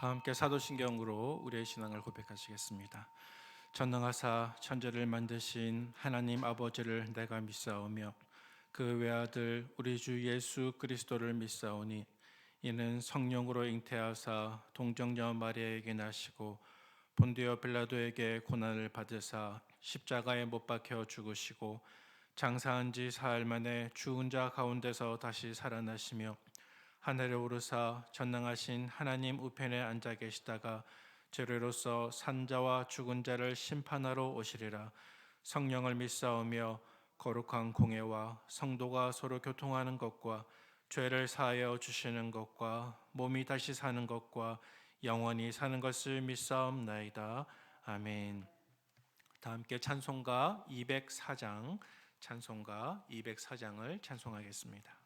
다 함께 사도신경으로 우리의 신앙을 고백하시겠습니다. 전능하사 천지를 만드신 하나님 아버지를 내가 믿사오며 그 외아들 우리 주 예수 그리스도를 믿사오니 이는 성령으로 잉태하사 동정녀 마리아에게 나시고 본디오 빌라도에게 고난을 받으사 십자가에 못 박혀 죽으시고 장사한 지 사흘 만에 죽은 자 가운데서 다시 살아나시며 하늘에 오르사 전능하신 하나님 우편에 앉아 계시다가 죄로서 산자와 죽은 자를 심판하러 오시리라. 성령을 믿사오며 거룩한 공예와 성도가 서로 교통하는 것과 죄를 사하여 주시는 것과 몸이 다시 사는 것과 영원히 사는 것을 믿사옵나이다. 아멘. 다 함께 찬송가 204장 찬송가 204장을 찬송하겠습니다.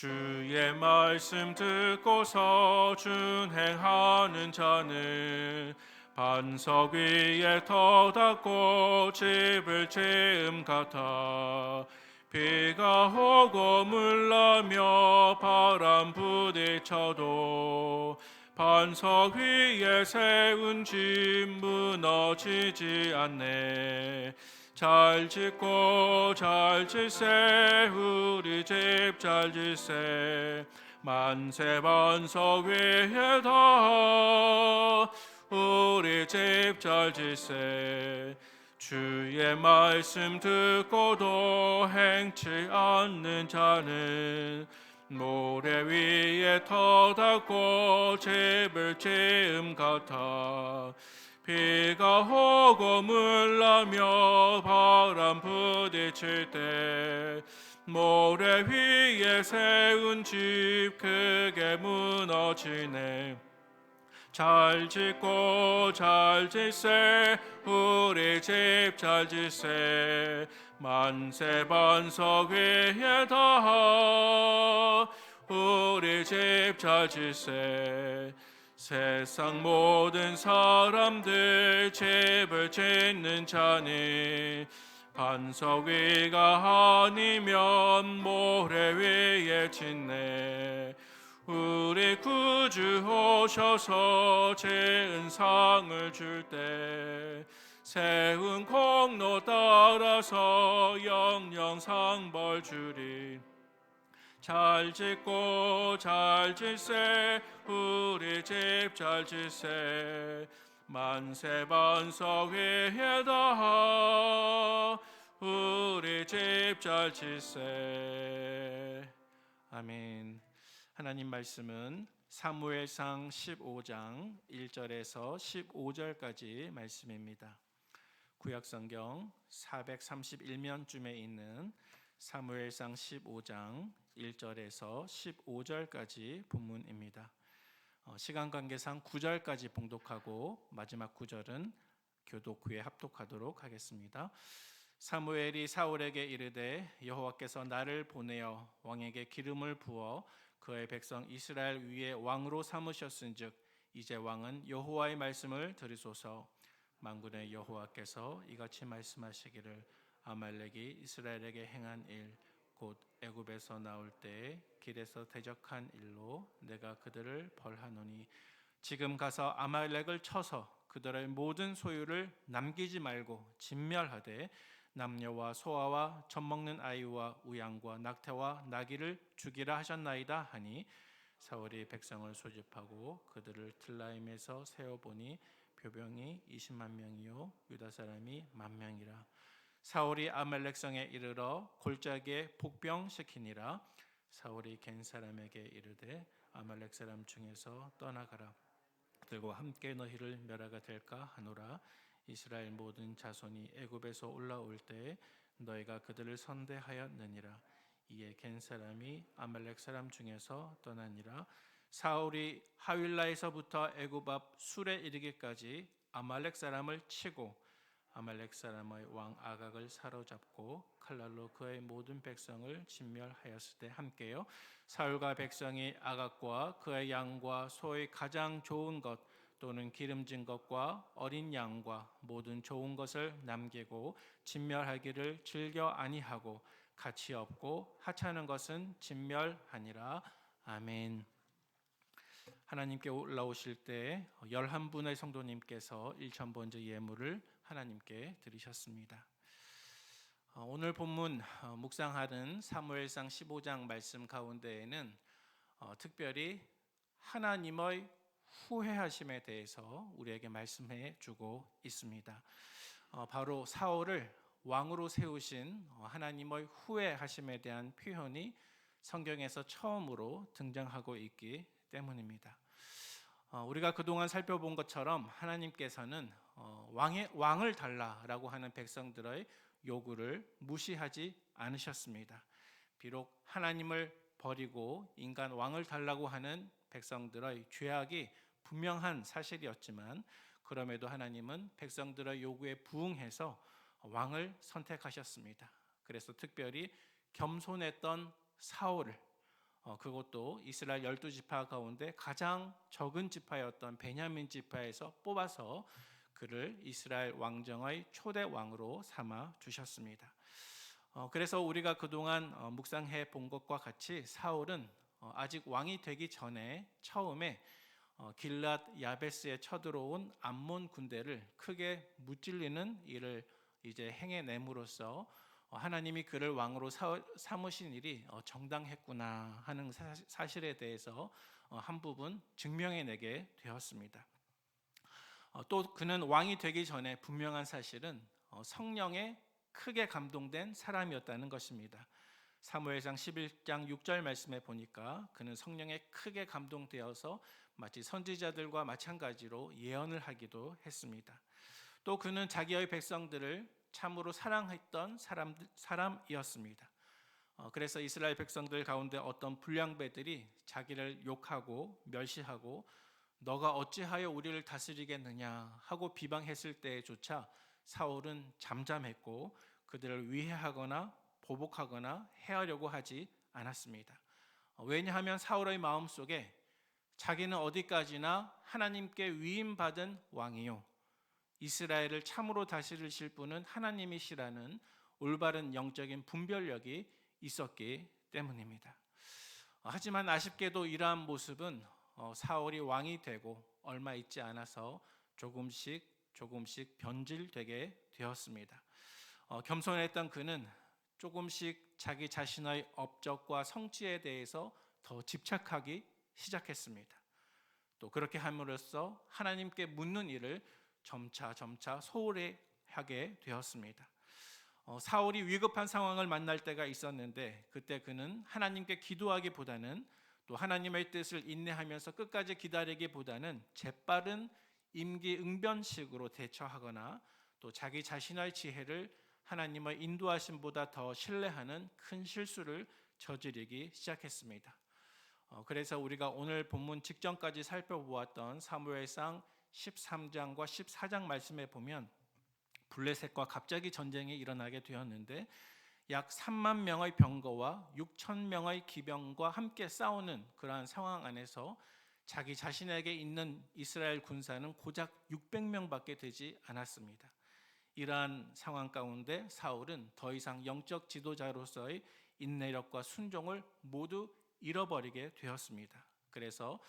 주의 말씀 듣고서 준행하는 자는 반석 위에 터닫고 집을 지음 같아 비가 오고 물나며 바람 부딪혀도 반석 위에 세운 집 무너지지 않네. 잘 짓고 잘 질세 우리 집 잘 질세 만세 반석 위에다 우리 집 잘 질세 주의 말씀 듣고도 행치 않는 자는 모래 위에 터닫고 집을 지음 같아 비가 오고 물나며 바람 부딪힐 때 모래 위에 세운 집 크게 무너지네. 잘 짓고 잘 질세 우리 집 잘 질세 만세 반석 위에다 우리 집 잘 질세 세상 모든 사람들 집을 짓는 자니 반석 위가 아니면 모래 위에 짓네. 우리 구주 오셔서 지은 상을 줄 때 세운 공로 따라서 영영 상벌 주리. 잘 짓고 잘 질세 우리 집 잘 질세 만세 반석 위에다 우리 집 잘 질세. 아멘. 하나님 말씀은 사무엘상 15장 1절에서 15절까지 말씀입니다. 구약성경 431면쯤에 있는 사무엘상 15장 1절에서 15절까지 본문입니다. 시간 관계상 9절까지 봉독하고 마지막 9절은 교독 후에 합독하도록 하겠습니다. 사무엘이 사울에게 이르되 여호와께서 나를 보내어 왕에게 기름을 부어 그의 백성 이스라엘 위에 왕으로 삼으셨은즉 이제 왕은 여호와의 말씀을 들으소서. 만군의 여호와께서 이같이 말씀하시기를 아말렉이 이스라엘에게 행한 일 곧 애굽에서 나올 때에 길에서 대적한 일로 내가 그들을 벌하노니 지금 가서 아말렉을 쳐서 그들의 모든 소유를 남기지 말고 진멸하되 남녀와 소아와 젖먹는 아이와 우양과 낙태와 나귀를 죽이라 하셨나이다 하니 사울이 백성을 소집하고 그들을 틀라임에서 세어보니 표병이 20만 명이요 유다 사람이 10,000명이라. 사울이 아말렉 성에 이르러 골짜기에 복병시키니라. 사울이 겐 사람에게 이르되 아말렉 사람 중에서 떠나가라. 그들과 함께 너희를 멸하가 될까 하노라. 이스라엘 모든 자손이 애굽에서 올라올 때에 너희가 그들을 선대하였느니라. 이에 겐 사람이 아말렉 사람 중에서 떠나니라. 사울이 하윌라에서부터 애굽 앞 술에 이르기까지 아말렉 사람을 치고 아말렉 사람의 왕 아각을 사로잡고 칼날로 그의 모든 백성을 진멸하였을 때 함께요 사울과 백성이 아각과 그의 양과 소의 가장 좋은 것 또는 기름진 것과 어린 양과 모든 좋은 것을 남기고 진멸하기를 즐겨 아니하고 가치 없고 하찮은 것은 진멸하니라. 아멘. 하나님께 올라오실 때 11분의 성도님께서 일천번제 예물을 하나님께 드리셨습니다. 오늘 본문 묵상하는 사무엘상 15장 말씀 가운데에는 특별히 하나님의 후회하심에 대해서 우리에게 말씀해 주고 있습니다. 바로 사울을 왕으로 세우신 하나님의 후회하심에 대한 표현이 성경에서 처음으로 등장하고 있기 때문입니다. 우리가 그동안 살펴본 것처럼 하나님께서는 왕을 달라라고 하는 백성들의 요구를 무시하지 않으셨습니다. 비록 하나님을 버리고 인간 왕을 달라고 하는 백성들의 죄악이 분명한 사실이었지만 그럼에도 하나님은 백성들의 요구에 부응해서 왕을 선택하셨습니다. 그래서 특별히 겸손했던 사울을 그것도 이스라엘 12지파 가운데 가장 적은 지파였던 베냐민 지파에서 뽑아서 그를 이스라엘 왕정의 초대 왕으로 삼아 주셨습니다. 그래서 우리가 그동안 묵상해 본 것과 같이 사울은 아직 왕이 되기 전에 처음에 길랏 야베스에 쳐들어온 암몬 군대를 크게 무찔리는 일을 이제 행해냄으로써 하나님이 그를 왕으로 삼으신 일이 정당했구나 하는 사실에 대해서 한 부분 증명해내게 되었습니다. 또 그는 왕이 되기 전에 분명한 사실은 성령에 크게 감동된 사람이었다는 것입니다. 사무엘상 11장 6절 말씀에 보니까 그는 성령에 크게 감동되어서 마치 선지자들과 마찬가지로 예언을 하기도 했습니다. 또 그는 자기의 백성들을 참으로 사랑했던 사람이었습니다. 그래서 이스라엘 백성들 가운데 어떤 불량배들이 자기를 욕하고 멸시하고 너가 어찌하여 우리를 다스리겠느냐 하고 비방했을 때조차 사울은 잠잠했고 그들을 위해하거나 보복하거나 해하려고 하지 않았습니다. 왜냐하면 사울의 마음속에 자기는 어디까지나 하나님께 위임받은 왕이요 이스라엘을 참으로 다스리실 분은 하나님이시라는 올바른 영적인 분별력이 있었기 때문입니다. 하지만 아쉽게도 이러한 모습은 사울이 왕이 되고 얼마 있지 않아서 조금씩 변질되게 되었습니다. 겸손했던 그는 조금씩 자기 자신의 업적과 성취에 대해서 더 집착하기 시작했습니다. 또 그렇게 함으로써 하나님께 묻는 일을 점차 소홀히 하게 되었습니다. 사울이 위급한 상황을 만날 때가 있었는데 그때 그는 하나님께 기도하기보다는 또 하나님의 뜻을 인내하면서 끝까지 기다리기보다는 재빠른 임기응변식으로 대처하거나 또 자기 자신의 지혜를 하나님의 인도하심보다 더 신뢰하는 큰 실수를 저지르기 시작했습니다. 그래서 우리가 오늘 본문 직전까지 살펴보았던 사무엘상 13장과 14장 말씀에 보면 블레셋과 갑자기 전쟁이 일어나게 되었는데 약 3만 명의 병거와 6천 명의 기병과 함께 싸우는 그러한 상황 안에서 자기 자신에게 있는 이스라엘 군사는 고작 600명밖에 되지 않았습니다. 이러한 상황 가운데 사울은 더 이상 영적 지도자로서의 인내력과 순종을 모두 잃어버리게 되었습니다. 그래서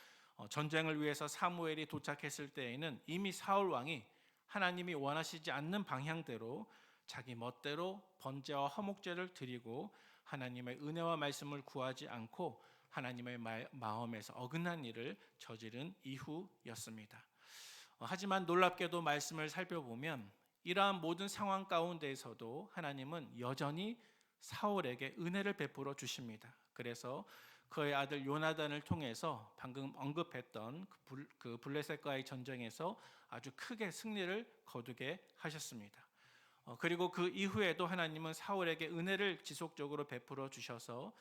전쟁을 위해서 사무엘이 도착했을 때에는 이미 사울 왕이 하나님이 원하시지 않는 방향대로 자기 멋대로 번제와 화목제를 드리고 하나님의 은혜와 말씀을 구하지 않고 하나님의 마음에서 어긋난 일을 저지른 이후였습니다. 하지만 놀랍게도 말씀을 살펴보면 이러한 모든 상황 가운데에서도 하나님은 여전히 사울에게 은혜를 베풀어 주십니다. 그래서 그의 아들 요나단을 통해서 방금 언급했던 그 블레셋과의 전쟁에서 아주 크게 승리를 거두게 하셨습니다. 그리고 그 이후에도 하나님은 사울에게 은혜를 지속적으로 베풀어 주셔서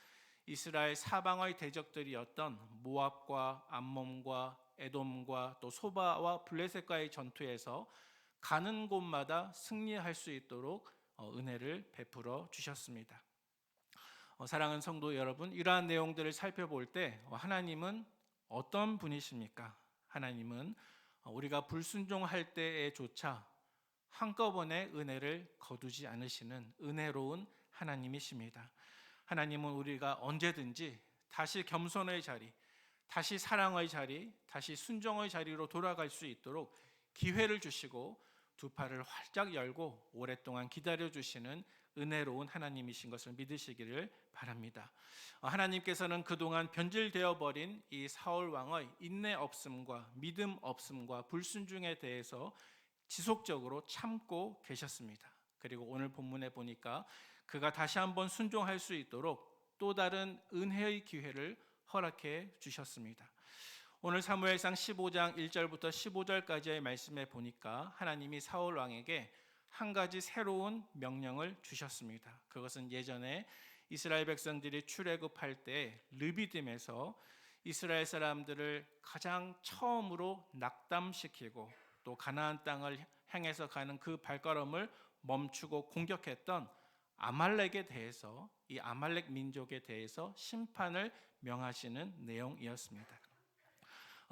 이스라엘 사방의 대적들이었던 모압과 암몬과 에돔과 또 소바와 블레셋과의 전투에서 가는 곳마다 승리할 수 있도록 은혜를 베풀어 주셨습니다. 사랑하는 성도 여러분, 이러한 내용들을 살펴볼 때 하나님은 어떤 분이십니까? 하나님은 우리가 불순종할 때에조차 한꺼번에 은혜를 거두지 않으시는 은혜로운 하나님이십니다. 하나님은 우리가 언제든지 다시 겸손의 자리, 다시 사랑의 자리, 다시 순종의 자리로 돌아갈 수 있도록 기회를 주시고 두 팔을 활짝 열고 오랫동안 기다려주시는 은혜로운 하나님이신 것을 믿으시기를 바랍니다. 하나님께서는 그동안 변질되어 버린 이 사울 왕의 인내 없음과 믿음 없음과 불순종에 대해서 지속적으로 참고 계셨습니다. 그리고 오늘 본문에 보니까 그가 다시 한번 순종할 수 있도록 또 다른 은혜의 기회를 허락해 주셨습니다. 오늘 사무엘상 15장 1절부터 15절까지의 말씀에 보니까 하나님이 사울 왕에게 한 가지 새로운 명령을 주셨습니다. 그것은 예전에 이스라엘 백성들이 출애굽할 때 르비딤에서 이스라엘 사람들을 가장 처음으로 낙담시키고 또 가나안 땅을 향해서 가는 그 발걸음을 멈추고 공격했던 아말렉에 대해서, 이 아말렉 민족에 대해서 심판을 명하시는 내용이었습니다.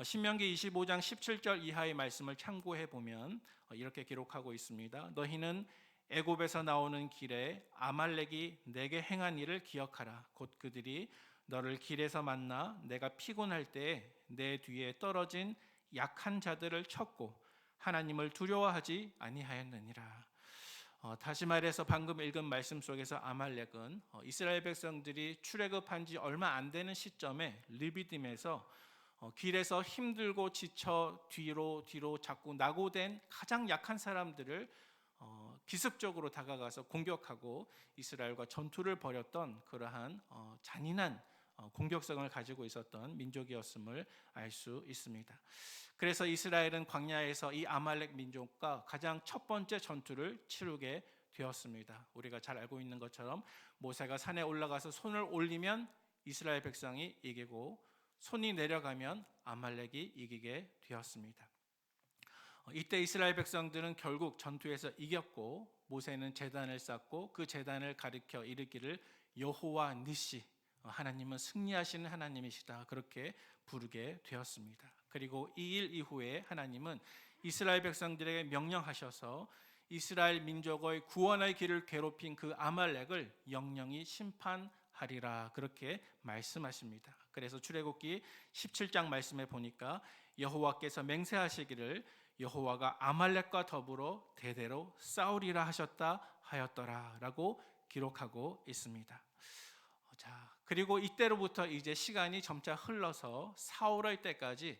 신명기 25장 17절 이하의 말씀을 참고해 보면 이렇게 기록하고 있습니다. 너희는 애굽에서 나오는 길에 아말렉이 내게 행한 일을 기억하라. 곧 그들이 너를 길에서 만나 내가 피곤할 때에 내 뒤에 떨어진 약한 자들을 쳤고 하나님을 두려워하지 아니하였느니라. 다시 말해서 방금 읽은 말씀 속에서 아말렉은 이스라엘 백성들이 출애굽한 지 얼마 안 되는 시점에 르비딤에서 길에서 힘들고 지쳐 뒤로 자꾸 낙오된 가장 약한 사람들을 기습적으로 다가가서 공격하고 이스라엘과 전투를 벌였던 그러한 잔인한 공격성을 가지고 있었던 민족이었음을 알 수 있습니다. 그래서 이스라엘은 광야에서 이 아말렉 민족과 가장 첫 번째 전투를 치르게 되었습니다. 우리가 잘 알고 있는 것처럼 모세가 산에 올라가서 손을 올리면 이스라엘 백성이 이기고 손이 내려가면 아말렉이 이기게 되었습니다. 이때 이스라엘 백성들은 결국 전투에서 이겼고 모세는 제단을 쌓고 그 제단을 가리켜 이르기를 여호와 니시, 하나님은 승리하시는 하나님이시다, 그렇게 부르게 되었습니다. 그리고 이 일 이후에 하나님은 이스라엘 백성들에게 명령하셔서 이스라엘 민족의 구원의 길을 괴롭힌 그 아말렉을 영영히 심판하리라, 그렇게 말씀하십니다. 그래서 출애굽기 17장 말씀에 보니까 여호와께서 맹세하시기를 여호와가 아말렉과 더불어 대대로 싸우리라 하셨다 하였더라 라고 기록하고 있습니다. 자, 그리고 이때로부터 이제 시간이 점차 흘러서 사울의 때까지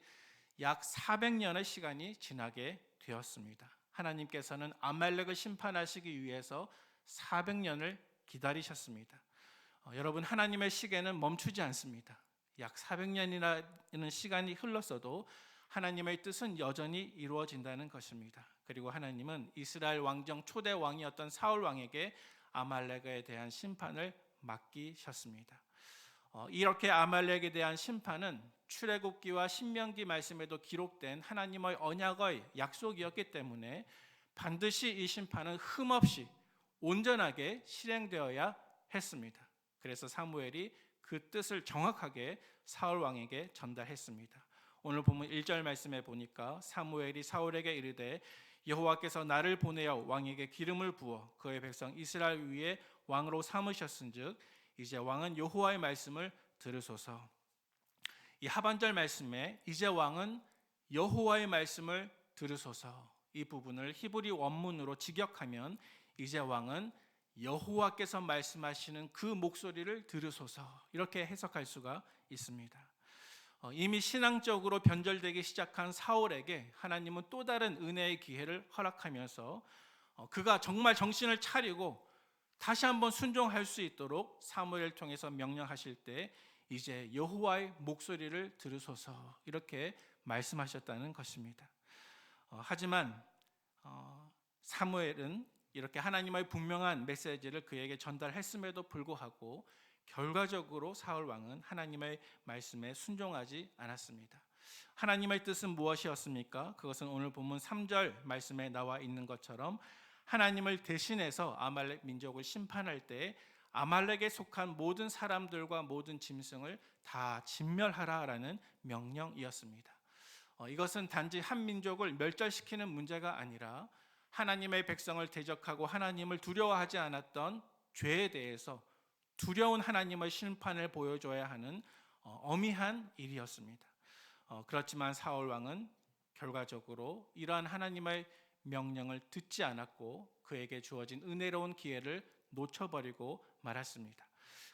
약 400년의 시간이 지나게 되었습니다. 하나님께서는 아말렉을 심판하시기 위해서 400년을 기다리셨습니다. 여러분, 하나님의 시계는 멈추지 않습니다. 약 400년이라는 시간이 흘렀어도 하나님의 뜻은 여전히 이루어진다는 것입니다. 그리고 하나님은 이스라엘 왕정 초대 왕이었던 사울 왕에게 아말렉에 대한 심판을 맡기셨습니다. 이렇게 아말렉에 대한 심판은 출애굽기와 신명기 말씀에도 기록된 하나님의 언약의 약속이었기 때문에 반드시 이 심판은 흠없이 온전하게 실행되어야 했습니다. 그래서 사무엘이 그 뜻을 정확하게 사울 왕에게 전달했습니다. 오늘 보면 1절 말씀에 보니까 사무엘이 사울에게 이르되 여호와께서 나를 보내어 왕에게 기름을 부어 그의 백성 이스라엘 위에 왕으로 삼으셨은즉 이제 왕은 여호와의 말씀을 들으소서. 이 하반절 말씀에 이제 왕은 여호와의 말씀을 들으소서, 이 부분을 히브리 원문으로 직역하면 이제 왕은 여호와께서 말씀하시는 그 목소리를 들으소서, 이렇게 해석할 수가 있습니다. 이미 신앙적으로 변절되기 시작한 사울에게 하나님은 또 다른 은혜의 기회를 허락하면서 그가 정말 정신을 차리고 다시 한번 순종할 수 있도록 사무엘을 통해서 명령하실 때 이제 여호와의 목소리를 들으소서, 이렇게 말씀하셨다는 것입니다. 하지만 사무엘은 이렇게 하나님의 분명한 메시지를 그에게 전달했음에도 불구하고 결과적으로 사울 왕은 하나님의 말씀에 순종하지 않았습니다. 하나님의 뜻은 무엇이었습니까? 그것은 오늘 본문 3절 말씀에 나와 있는 것처럼 하나님을 대신해서 아말렉 민족을 심판할 때 아말렉에 속한 모든 사람들과 모든 짐승을 다 진멸하라라는 명령이었습니다. 이것은 단지 한 민족을 멸절시키는 문제가 아니라 하나님의 백성을 대적하고 하나님을 두려워하지 않았던 죄에 대해서 두려운 하나님의 심판을 보여줘야 하는 엄미한 일이었습니다. 그렇지만 사울 왕은 결과적으로 이러한 하나님의 명령을 듣지 않았고 그에게 주어진 은혜로운 기회를 놓쳐버리고 말았습니다.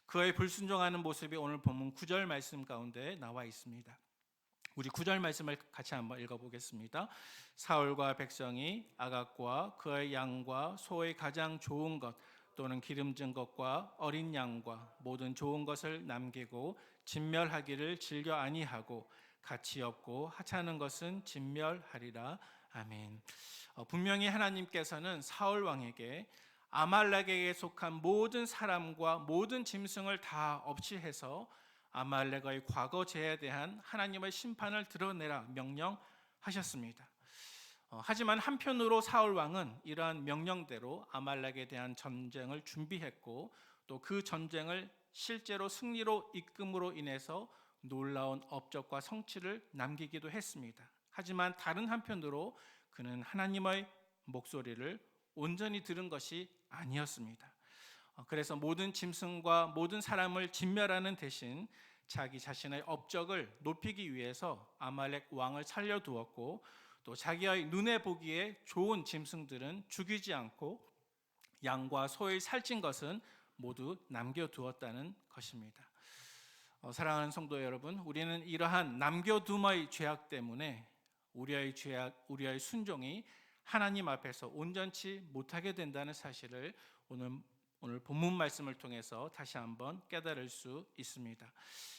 그의 불순종하는 모습이 오늘 본문 9절 말씀 가운데 나와 있습니다. 우리 9절 말씀을 같이 한번 읽어보겠습니다. 사울과 백성이 아각과 그의 양과 소의 가장 좋은 것 또는 기름진 것과 어린 양과 모든 좋은 것을 남기고 진멸하기를 즐겨 아니하고 가치 없고 하찮은 것은 진멸하리라. 아멘. 분명히 하나님께서는 사울 왕에게 아말렉에게 속한 모든 사람과 모든 짐승을 다 없이해서 아말렉의 과거 죄에 대한 하나님의 심판을 드러내라 명령하셨습니다. 하지만 한편으로 사울 왕은 이러한 명령대로 아말렉에 대한 전쟁을 준비했고 또 그 전쟁을 실제로 승리로 이끌음으로 인해서 놀라운 업적과 성취를 남기기도 했습니다. 하지만 다른 한편으로 그는 하나님의 목소리를 온전히 들은 것이 아니었습니다. 그래서 모든 짐승과 모든 사람을 진멸하는 대신 자기 자신의 업적을 높이기 위해서 아말렉 왕을 살려두었고 또 자기의 눈에 보기에 좋은 짐승들은 죽이지 않고 양과 소의 살찐 것은 모두 남겨두었다는 것입니다. 사랑하는 성도 여러분, 우리는 이러한 남겨둠의 죄악 때문에 우리의 순종이 하나님 앞에서 온전치 못하게 된다는 사실을 오늘 본문 말씀을 통해서 다시 한번 깨달을 수 있습니다.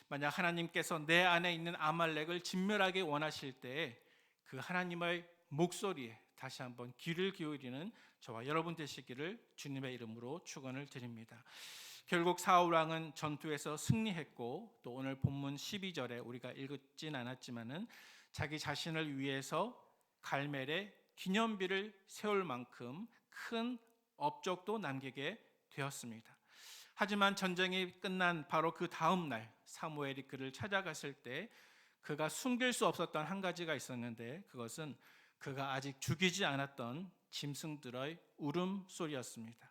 만약 하나님께서 내 안에 있는 아말렉을 진멸하게 원하실 때에 그 하나님의 목소리에 다시 한번 귀를 기울이는 저와 여러분 되시기를 주님의 이름으로 축원을 드립니다. 결국 사울 왕은 전투에서 승리했고 또 오늘 본문 12절에 우리가 읽진 않았지만은 자기 자신을 위해서 갈멜에 기념비를 세울 만큼 큰 업적도 남기게 되었습니다. 하지만 전쟁이 끝난 바로 그 다음 날 사무엘이 그를 찾아갔을 때 그가 숨길 수 없었던 한 가지가 있었는데 그것은 그가 아직 죽이지 않았던 짐승들의 울음소리였습니다.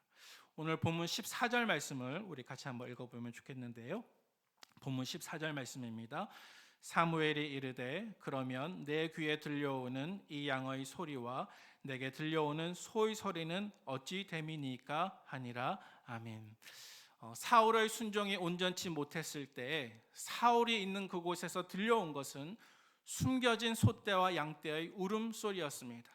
오늘 본문 14절 말씀을 우리 같이 한번 읽어보면 좋겠는데요. 본문 14절 말씀입니다. 사무엘이 이르되 그러면 내 귀에 들려오는 이 양의 소리와 내게 들려오는 소의 소리는 어찌 됨이니까 하니라. 아멘. 사울의 순종이 온전치 못했을 때에 사울이 있는 그곳에서 들려온 것은 숨겨진 소떼와 양떼의 울음소리였습니다.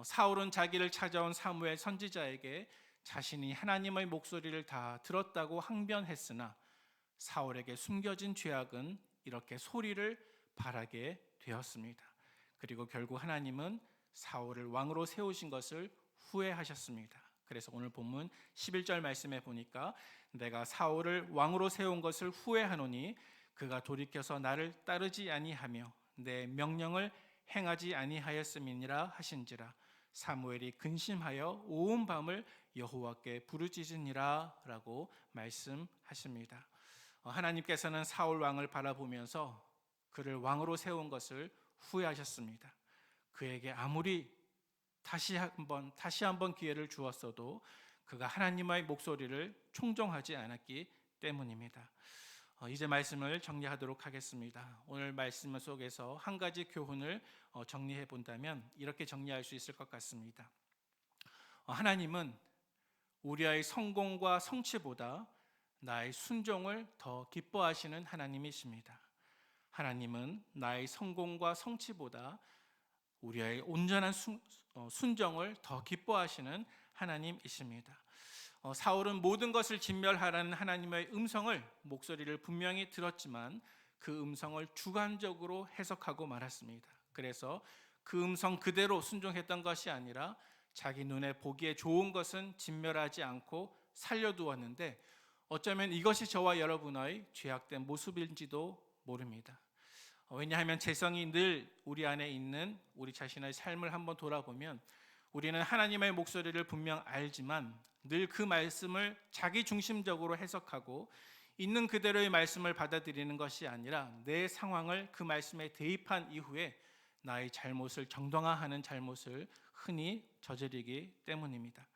사울은 자기를 찾아온 사무엘 선지자에게 자신이 하나님의 목소리를 다 들었다고 항변했으나 사울에게 숨겨진 죄악은 이렇게 소리를 발하게 되었습니다. 그리고 결국 하나님은 사울을 왕으로 세우신 것을 후회하셨습니다. 그래서 오늘 본문 11절 말씀에 보니까 내가 사울을 왕으로 세운 것을 후회하노니 그가 돌이켜서 나를 따르지 아니하며 내 명령을 행하지 아니하였음이니라 하신지라. 사무엘이 근심하여 온 밤을 여호와께 부르짖으니라 라고 말씀하십니다. 하나님께서는 사울 왕을 바라보면서 그를 왕으로 세운 것을 후회하셨습니다. 그에게 아무리 다시 한번 기회를 주었어도 그가 하나님의 목소리를 청종하지 않았기 때문입니다. 이제 말씀을 정리하도록 하겠습니다. 오늘 말씀 속에서 한 가지 교훈을 정리해 본다면 이렇게 정리할 수 있을 것 같습니다. 하나님은 우리의 성공과 성취보다 나의 순종을 더 기뻐하시는 하나님이십니다. 하나님은 나의 성공과 성취보다 우리의 온전한 순종을 더 기뻐하시는 하나님이십니다. 사울은 모든 것을 진멸하라는 하나님의 목소리를 분명히 들었지만 그 음성을 주관적으로 해석하고 말았습니다. 그래서 그 음성 그대로 순종했던 것이 아니라 자기 눈에 보기에 좋은 것은 진멸하지 않고 살려두었는데 어쩌면 이것이 저와 여러분의 죄악된 모습인지도 모릅니다. 왜냐하면 재성이 늘 우리 안에 있는 우리 자신의 삶을 한번 돌아보면 우리는 하나님의 목소리를 분명 알지만 늘 그 말씀을 자기 중심적으로 해석하고 있는 그대로의 말씀을 받아들이는 것이 아니라 내 상황을 그 말씀에 대입한 이후에 나의 잘못을 정당화하는 잘못을 흔히 저지르기 때문입니다.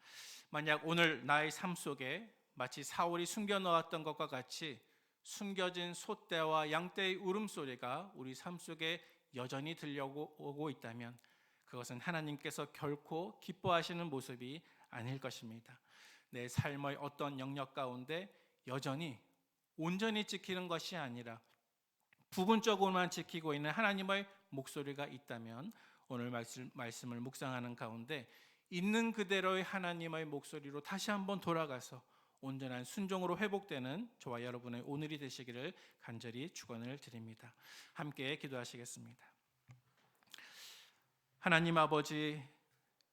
만약 오늘 나의 삶 속에 마치 사울이 숨겨놓았던 것과 같이 숨겨진 소떼와 양떼의 울음소리가 우리 삶 속에 여전히 들려오고 있다면 그것은 하나님께서 결코 기뻐하시는 모습이 아닐 것입니다. 내 삶의 어떤 영역 가운데 여전히 온전히 지키는 것이 아니라 부분적으로만 지키고 있는 하나님의 목소리가 있다면 오늘 말씀을 묵상하는 가운데 있는 그대로의 하나님의 목소리로 다시 한번 돌아가서 온전한 순종으로 회복되는 저와 여러분의 오늘이 되시기를 간절히 축원을 드립니다. 함께 기도하시겠습니다. 하나님 아버지,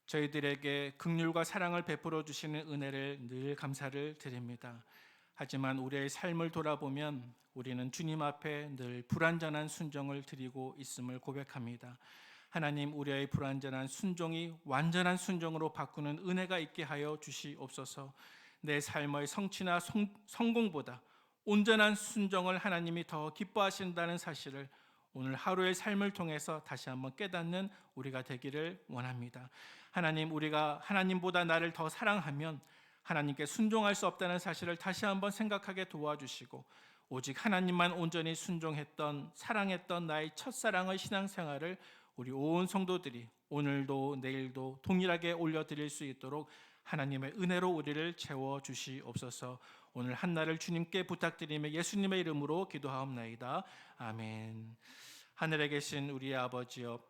저희들에게 긍휼과 사랑을 베풀어 주시는 은혜를 늘 감사를 드립니다. 하지만 우리의 삶을 돌아보면 우리는 주님 앞에 늘 불완전한 순종을 드리고 있음을 고백합니다. 하나님, 우리의 불완전한 순종이 완전한 순종으로 바꾸는 은혜가 있게 하여 주시옵소서. 내 삶의 성취나 성공보다 온전한 순종을 하나님이 더 기뻐하신다는 사실을 오늘 하루의 삶을 통해서 다시 한번 깨닫는 우리가 되기를 원합니다. 하나님, 우리가 하나님보다 나를 더 사랑하면 하나님께 순종할 수 없다는 사실을 다시 한번 생각하게 도와주시고 오직 하나님만 온전히 순종했던 사랑했던 나의 첫사랑의 신앙생활을 우리 온 성도들이 오늘도 내일도 동일하게 올려드릴 수 있도록 하나님의 은혜로 우리를 채워주시옵소서. 오늘 한날을 주님께 부탁드리며 예수님의 이름으로 기도하옵나이다. 아멘. 하늘에 계신 우리 아버지여,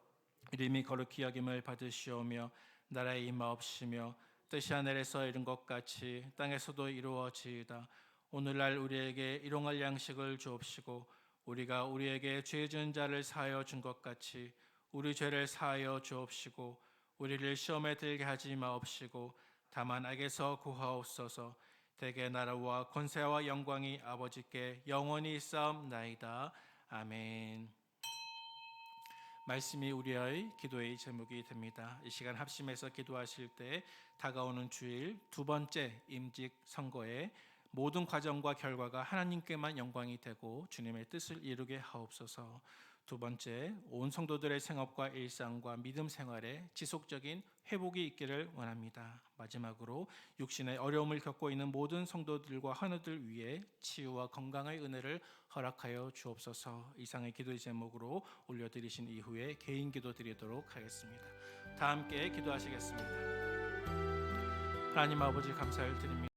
이름이 거룩히 여김을 받으시오며 나라의 임하옵시며 뜻이 하늘에서 이룬 것 같이 땅에서도 이루어지이다. 오늘날 우리에게 일용할 양식을 주옵시고 우리가 우리에게 죄 지은 자를 사하여 준 것 같이 우리 죄를 사하여 주옵시고 우리를 시험에 들게 하지 마옵시고 다만 악에서 구하옵소서. 대개 나라와 권세와 영광이 아버지께 영원히 있사옵나이다. 아멘. 말씀이 우리의 기도의 제목이 됩니다. 이 시간 합심해서 기도하실 때 다가오는 주일 두 번째 임직 선거의 모든 과정과 결과가 하나님께만 영광이 되고 주님의 뜻을 이루게 하옵소서. 두 번째, 온 성도들의 생업과 일상과 믿음 생활에 지속적인 회복이 있기를 원합니다. 마지막으로 육신의 어려움을 겪고 있는 모든 성도들과 환우들 위해 치유와 건강의 은혜를 허락하여 주옵소서. 이상의 기도의 제목으로 올려드리신 이후에 개인 기도 드리도록 하겠습니다. 다 함께 기도하시겠습니다. 하나님 아버지, 감사를 드립니다.